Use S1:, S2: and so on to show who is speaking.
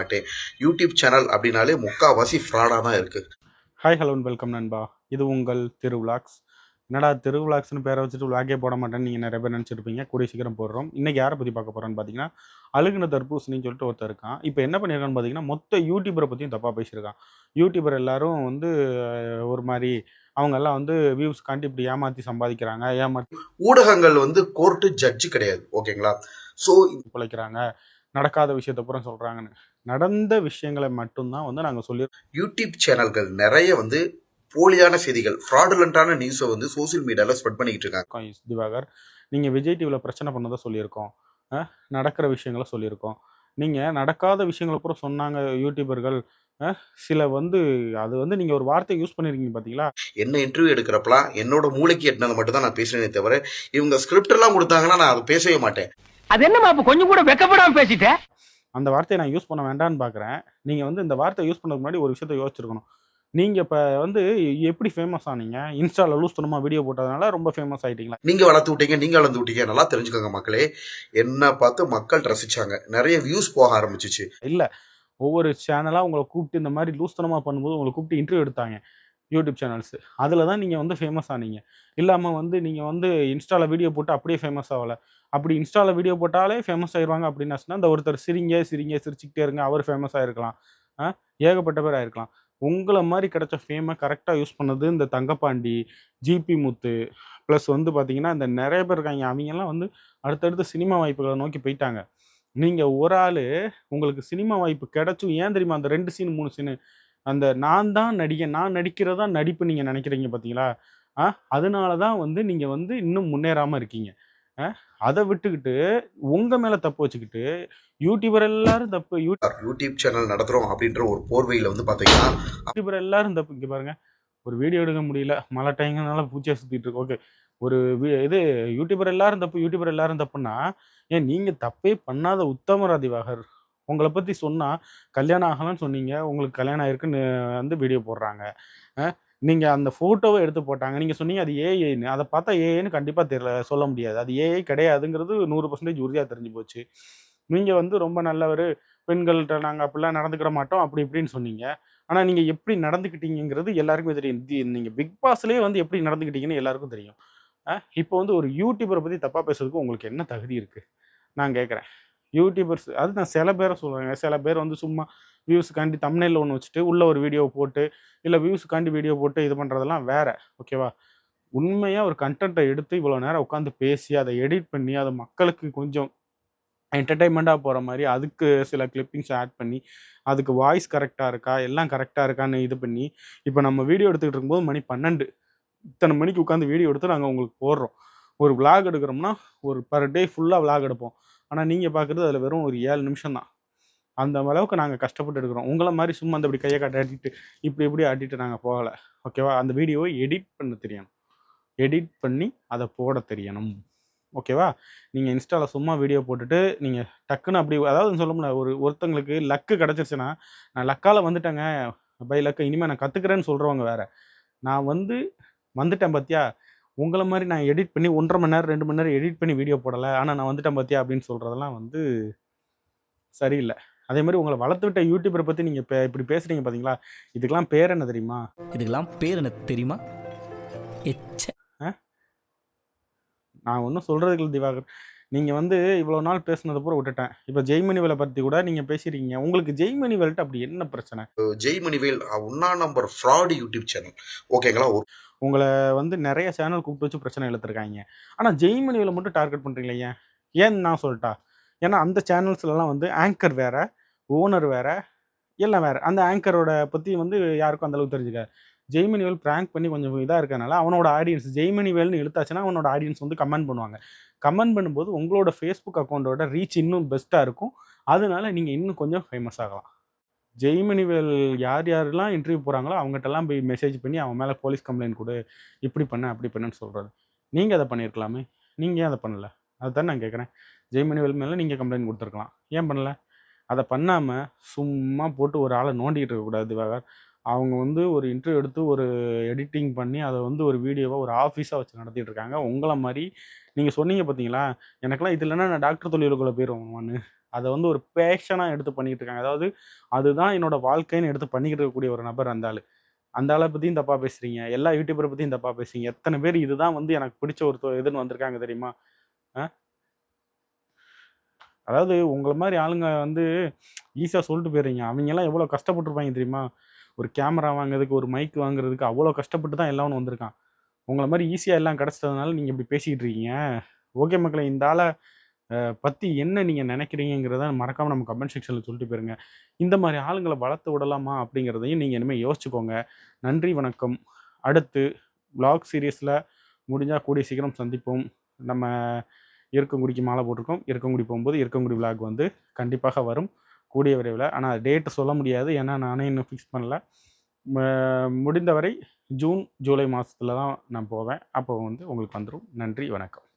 S1: மாட்டேன். YouTube channel அப்படின்னாலே முக்காவாசி ஃப்ராடாக தான் இருக்குது.
S2: ஹாய் ஹலோ வெல்கம் நண்பா. இது உங்கள் திரு விலாக்ஸ். என்னடா திரு விலாக்ஸ்னு பேரை வச்சுட்டு விலாகே போட மாட்டேன்னு நீங்கள் நிறைய பேர் நினச்சிருப்பீங்க. கூடிய சீக்கிரம் போடுறோம். இன்றைக்கி யாரை பற்றி பார்க்க போகிறோன்னு பார்த்தீங்கன்னா, அழுகுன தர்பூசணின்னு சொல்லிட்டு ஒருத்தர் இருக்கான். இப்போ என்ன பண்ணியிருக்கான்னு பார்த்தீங்கன்னா, மொத்த யூடியூபரை பற்றியும் தப்பாக பேசியிருக்கான். யூடியூபர் எல்லாரும் வந்து ஒரு மாதிரி அவங்கெல்லாம் வந்து வியூஸ்க்காண்டி இப்படி ஏமாற்றி சம்பாதிக்கிறாங்க, ஏமாற்றி
S1: ஊடகங்கள் வந்து கோர்ட்டு ஜட்ஜு கிடையாது, ஓகேங்களா? ஸோ
S2: பிழைக்கிறாங்க, நடக்காத விஷயத்த பூரா சொல்கிறாங்கன்னு. நடந்த விஷயங்களை மட்டும்தான் வந்து நாங்கள் சொல்லியிருக்கோம்.
S1: யூடியூப் சேனல்கள் நிறைய வந்து போலியான செய்திகள், ஃப்ராடுலண்டான நியூஸை வந்து சோசியல் மீடியாவில் ஸ்ப்ரெட் பண்ணிக்கிட்டு இருக்காங்க.
S2: திவாகர், நீங்கள் விஜய் டிவியில் பிரச்சனை பண்ணதை சொல்லியிருக்கோம், நடக்கிற விஷயங்களை சொல்லியிருக்கோம். நீங்கள் நடக்காத விஷயங்களை பூரா சொன்னாங்க யூடியூபர்கள். சில வந்து அது வந்து நீங்கள் ஒரு வார்த்தையை யூஸ் பண்ணியிருக்கீங்க பார்த்தீங்களா?
S1: என்ன இன்டர்வியூ எடுக்கிறப்பலாம் என்னோட மூளைக்கு எட்டினதை மட்டும் தான் நான் பேசுறேனே தவிர, இவங்க ஸ்கிரிப்ட் எல்லாம் கொடுத்தாங்கன்னா நான் அதை பேசவே மாட்டேன்.
S3: அது என்னமா அப்ப கொஞ்சம் கூட வெக்கப்படாம பேசிட்டேன்.
S2: அந்த வார்த்தையை நான் யூஸ் பண்ண வேண்டாம்னு பார்க்குறேன். நீங்கள் வந்து இந்த வார்த்தையை யூஸ் பண்ணதுக்கு முன்னாடி ஒரு விஷயத்தை யோசிச்சிருக்கணும். நீங்கள் இப்போ வந்து எப்படி ஃபேமஸ் ஆனீங்க? இன்ஸ்டாவில் லூஸ்தனமாக வீடியோ போட்டதுனால ரொம்ப ஃபேமஸ் ஆகிட்டீங்களா?
S1: நீங்கள் வளர்த்து விட்டீங்க, நீங்கள் வளர்ந்து விட்டீங்க. நல்லா தெரிஞ்சுக்கோங்க மக்களே. என்ன பார்த்து மக்கள் ரசிச்சாங்க, நிறைய வியூஸ் போக ஆரம்பிச்சிச்சு.
S2: இல்லை, ஒவ்வொரு சேனலாக உங்களை கூப்பிட்டு இந்த மாதிரி லூஸ்தனமாக பண்ணும்போது உங்களை கூப்பிட்டு இன்டர்வியூ எடுத்தாங்க யூடியூப் சேனல்ஸ். அதில் தான் நீங்கள் வந்து ஃபேமஸ் ஆனீங்க. இல்லாமல் வந்து நீங்கள் வந்து இன்ஸ்டாவில் வீடியோ போட்டு அப்படியே ஃபேமஸ் ஆகலை. அப்படி இன்ஸ்டாவில் வீடியோ போட்டாலே ஃபேமஸ் ஆயிடுவாங்க அப்படின்னு சொன்னால், இந்த ஒருத்தர் சிரிங்க சிரிங்க சிரிச்சுக்கிட்டே இருங்க, அவர் ஃபேமஸ் ஆகிருக்கலாம். ஏகப்பட்ட பேர் ஆயிருக்கலாம். உங்களை மாதிரி கிடைச்ச ஃபேமை கரெக்டாக யூஸ் பண்ணது இந்த தங்கப்பாண்டி, ஜிபி முத்து, ப்ளஸ் வந்து பார்த்தீங்கன்னா இந்த நிறைய பேர் இருக்காங்க. அவங்கெல்லாம் வந்து அடுத்தடுத்து சினிமா வாய்ப்புகளை நோக்கி போயிட்டாங்க. நீங்கள் ஒரு ஆள் உங்களுக்கு சினிமா வாய்ப்பு கிடைச்சும் ஏன் தெரியுமா அந்த 2 சீன் 3 சீனு அந்த நான் தான் நடிகன், நான் நடிக்கிறதா நடிப்பு நீங்கள் நினைக்கிறீங்க பார்த்தீங்களா? அதனால தான் வந்து நீங்கள் வந்து இன்னும் முன்னேறாமல் இருக்கீங்க. அதை விட்டுக்கிட்டு உங்கள் மேலே தப்பு வச்சுக்கிட்டு யூடியூபர் எல்லாரும் தப்பு,
S1: யூடியூப் சேனல் நடத்துகிறோம் அப்படின்ற ஒரு போர்வையில் வந்து பார்த்தீங்கன்னா
S2: யூடியூபர் எல்லாரும் தப்பு. இங்கே பாருங்க, ஒரு வீடியோ எடுக்க முடியல, மழை டைம்னால பூச்சியாக சுற்றிட்டு இருக்கு. ஓகே, ஒரு இது யூடியூபர் எல்லாரும் தப்பு, யூடியூபர் எல்லாரும் தப்புன்னா ஏன் நீங்கள் தப்பே பண்ணாத உத்தமரா திவாகர்? உங்களை பற்றி சொன்னால் கல்யாணம் ஆகலான்னு சொன்னீங்க, உங்களுக்கு கல்யாணம் ஆயிருக்குன்னு வந்து வீடியோ போடுறாங்க. நீங்கள் அந்த ஃபோட்டோவை எடுத்து போட்டாங்க. நீங்கள் சொன்னீங்க அது ஏஐன்னு. அதை பார்த்தா ஏஐன்னு கண்டிப்பாக தெரியல, சொல்ல முடியாது. அது ஏஐ கிடையாதுங்கிறது 100% உறுதியாக தெரிஞ்சு போச்சு. நீங்கள் வந்து ரொம்ப நல்லவர், பெண்கள்கிட்ட நாங்கள் அப்படிலாம் நடந்துக்கிட மாட்டோம் அப்படி இப்படின்னு சொன்னீங்க. ஆனால் நீங்கள் எப்படி நடந்துக்கிட்டீங்கிறது எல்லாருக்குமே தெரியும். நீங்கள் பிக் பாஸ்லேயே வந்து எப்படி நடந்துக்கிட்டீங்கன்னு எல்லாருக்கும் தெரியும். இப்போ வந்து ஒரு யூடியூபரை பற்றி தப்பாக பேசுறதுக்கு உங்களுக்கு என்ன தகுதி இருக்குது நான் கேட்குறேன். யூடியூபர்ஸ் அது நான் சில பேரை சொல்கிறேங்க. சில பேர் வந்து சும்மா வியூஸுக்காண்டி தம்ப்நெயில் ஒன்று வச்சுட்டு உள்ளே ஒரு வீடியோ போட்டு, இல்லை வியூஸுக்காண்டி வீடியோ போட்டு இது பண்ணுறதெல்லாம் வேறு, ஓகேவா? உண்மையாக ஒரு கண்டென்ட்டை எடுத்து இவ்வளோ நேரம் உட்காந்து பேசி அதை எடிட் பண்ணி அதை மக்களுக்கு கொஞ்சம் என்டர்டெயின்மெண்ட்டாக போகிற மாதிரி அதுக்கு சில கிளிப்பிங்ஸ் ஆட் பண்ணி, அதுக்கு வாய்ஸ் கரெக்டாக இருக்கா, எல்லாம் கரெக்டாக இருக்கான்னு இது பண்ணி, இப்போ நம்ம வீடியோ எடுத்துக்கிட்டு இருக்கும்போது மணி 12, இத்தனை மணிக்கு உட்காந்து வீடியோ எடுத்து நாங்கள் உங்களுக்கு போடுறோம். ஒரு விளாக் எடுக்கிறோம்னா ஒரு பர் டே ஃபுல்லாக விளாக் எடுப்போம். ஆனால் நீங்கள் பார்க்குறது அதில் வெறும் ஒரு 7 நிமிஷம் தான். அந்த அளவுக்கு நாங்கள் கஷ்டப்பட்டு எடுக்கிறோம். உங்களை மாதிரி சும்மா அந்த இப்படி கையை காட்டி ஆட்டிட்டு இப்படி இப்படி ஆட்டிட்டு நாங்கள் போகலை, ஓகேவா? அந்த வீடியோவை எடிட் பண்ண தெரியணும், எடிட் பண்ணி அதை போட தெரியணும், ஓகேவா? நீங்கள் இன்ஸ்டாவில் சும்மா வீடியோ போட்டுட்டு நீங்கள் டக்குன்னு அப்படி அதாவது சொல்ல முடியல. ஒருத்தங்களுக்கு லக்கு கிடச்சிருச்சுன்னா, நான் லக்கால் வந்துட்டேங்க, பை லக்கு இனிமேல் நான் கற்றுக்கிறேன்னு சொல்கிறவங்க வேறு. நான் வந்துட்டேன் பார்த்தியா, உங்களை மாதிரி நான் எடிட் பண்ணி 1.5 மணி நேரம் 2 மணி நேரம் எடிட் பண்ணி வீடியோ போடலை, ஆனால் நான் வந்துட்டேன் பார்த்தியா அப்படின்னு சொல்கிறதெல்லாம் வந்து சரியில்லை. அதே மாதிரி உங்களை வளர்த்து விட்ட யூடியூபரை பற்றி நீங்கள் இப்படி பேசுகிறீங்க பார்த்தீங்களா, இதுக்கெல்லாம் பேர் என்ன தெரியுமா?
S4: இதுக்கெல்லாம் பேர் என்ன தெரியுமா?
S2: நான் ஒன்றும் சொல்கிறதுக்கு இல்லை திவாகர். நீங்கள் வந்து இவ்வளோ நாள் பேசுனதை பூரா விட்டுட்டேன். இப்போ ஜெய்மணிவேலை பற்றி கூட நீங்கள் பேசியிருக்கீங்க. உங்களுக்கு ஜெய்மணிவேல்ட்ட அப்படி என்ன பிரச்சனை?
S1: ஜெய்மணிவேல் ஒன்னா நம்பர் ஃப்ராடு யூடியூப் சேனல், ஓகேங்களா?
S2: உங்களை வந்து நிறைய சேனல் கூப்பிட்டு வச்சு பிரச்சனை இழுத்துருக்காங்க. ஆனால் ஜெய்மணிவேலை மட்டும் டார்கெட் பண்ணுறீங்களே, ஏன் ஏன்னு நான் சொல்லட்டா? ஏன்னா அந்த சேனல்ஸ்லலாம் வந்து ஆங்கர் வேறு, ஓனர் வேறு, எல்லாம் வேறு. அந்த ஆங்கரோட பற்றி வந்து யாருக்கும் அந்தளவுக்கு தெரிஞ்சுக்காது. ஜெய்மணிவேல் ப்ராங்க் பண்ணி கொஞ்சம் இதாக இருக்கனால அவனோட ஆடியன்ஸ் ஜெய்மணிவேல்னு இழுத்தாச்சுன்னா அவனோட ஆடியன்ஸ் வந்து கமெண்ட் பண்ணுவாங்க. கமெண்ட் பண்ணும்போது உங்களோட ஃபேஸ்புக் அக்கௌண்ட்டோட ரீச் இன்னும் பெஸ்ட்டாக இருக்கும். அதனால நீங்கள் இன்னும் கொஞ்சம் ஃபேமஸ் ஆகலாம். ஜெய்மணிவேல் யார் யாரெல்லாம் இன்டர்வியூ போகிறாங்களோ அவங்ககிட்டலாம் போய் மெசேஜ் பண்ணி அவன் மேலே போலீஸ் கம்ப்ளைண்ட் கொடு, இப்படி பண்ண அப்படி பண்ணுன்னு சொல்கிறது. நீங்கள் அதை பண்ணியிருக்கலாமே, நீங்கள் ஏன் அதை பண்ணலை? அதுதான் நான் கேட்குறேன். ஜெய்மணிவேல் மேலே நீங்கள் கம்ப்ளைண்ட் கொடுத்துருக்கலாம், ஏன் பண்ணல? அதை பண்ணாமல் சும்மா போட்டு ஒரு ஆளை நோண்டிக்கிட்டு இருக்கக்கூடாது திவாகர். அவங்க வந்து ஒரு இன்டர்வியூ எடுத்து ஒரு எடிட்டிங் பண்ணி அதை வந்து ஒரு வீடியோவாக ஒரு ஆஃபீஸாக வச்சு நடத்திட்டு இருக்காங்க. உங்களை மாதிரி நீங்கள் சொன்னீங்க பார்த்தீங்களா, எனக்கெல்லாம் இது இல்லைன்னா நான் டாக்டர் தொழிலுக்குள்ளே போயிடுவேன். அதை வந்து ஒரு பேஷனாக எடுத்து பண்ணிக்கிட்டு இருக்காங்க. அதாவது அதுதான் என்னோட வாழ்க்கைன்னு எடுத்து பண்ணிக்கிட்டு இருக்கக்கூடிய ஒரு நபர் அந்த ஆள். அந்த ஆளை பற்றியும் தப்பாக பேசுகிறீங்க, எல்லா யூடியூபரை பற்றியும் தப்பாக பேசுறீங்க. எத்தனை பேர் இதுதான் வந்து எனக்கு பிடிச்ச ஒரு இதுன்னு வந்திருக்காங்க தெரியுமா? அதாவது உங்கள மாதிரி ஆளுங்க வந்து ஈஸியாக சொல்லிட்டு போயிடுறீங்க. அவங்கெல்லாம் எவ்வளோ கஷ்டப்பட்டுருப்பாங்க தெரியுமா? ஒரு கேமரா வாங்குறதுக்கு, ஒரு மைக் வாங்குறதுக்கு அவ்வளோ கஷ்டப்பட்டு தான் எல்லாம் வந்திருக்கான். உங்கள மாதிரி ஈஸியாக எல்லாம் கிடச்சதுனால நீங்கள் இப்படி பேசிக்கிட்டு இருக்கீங்க. ஓகே மக்களே, இந்த ஆளை பற்றி என்ன நீங்கள் நினைக்கிறீங்கிறத மறக்காமல் நம்ம கமெண்ட் செக்ஷனில் சொல்லிட்டு போயிருங்க. இந்த மாதிரி ஆளுங்களை வளர்த்து விடலாமா அப்படிங்கிறதையும் நீங்கள் இனிமேல் யோசிச்சுக்கோங்க. நன்றி, வணக்கம். அடுத்து வ்ளாக் சீரியஸில் முடிஞ்சால் கூடிய சீக்கிரம் சந்திப்போம். நம்ம இருக்கங்குடிக்கு மாலை போட்டிருக்கோம். இருக்கங்குடி போகும்போது இருக்கங்குடி விளாக் வந்து கண்டிப்பாக வரும் கூடிய விரைவில். ஆனால் டேட்டு சொல்ல முடியாது, ஏன்னா நானே இன்னும் ஃபிக்ஸ் பண்ணல. முடிந்தவரை ஜூன் ஜூலை மாதத்துல தான் நான் போவேன். அப்போ வந்து உங்களுக்கு வந்துடும். நன்றி, வணக்கம்.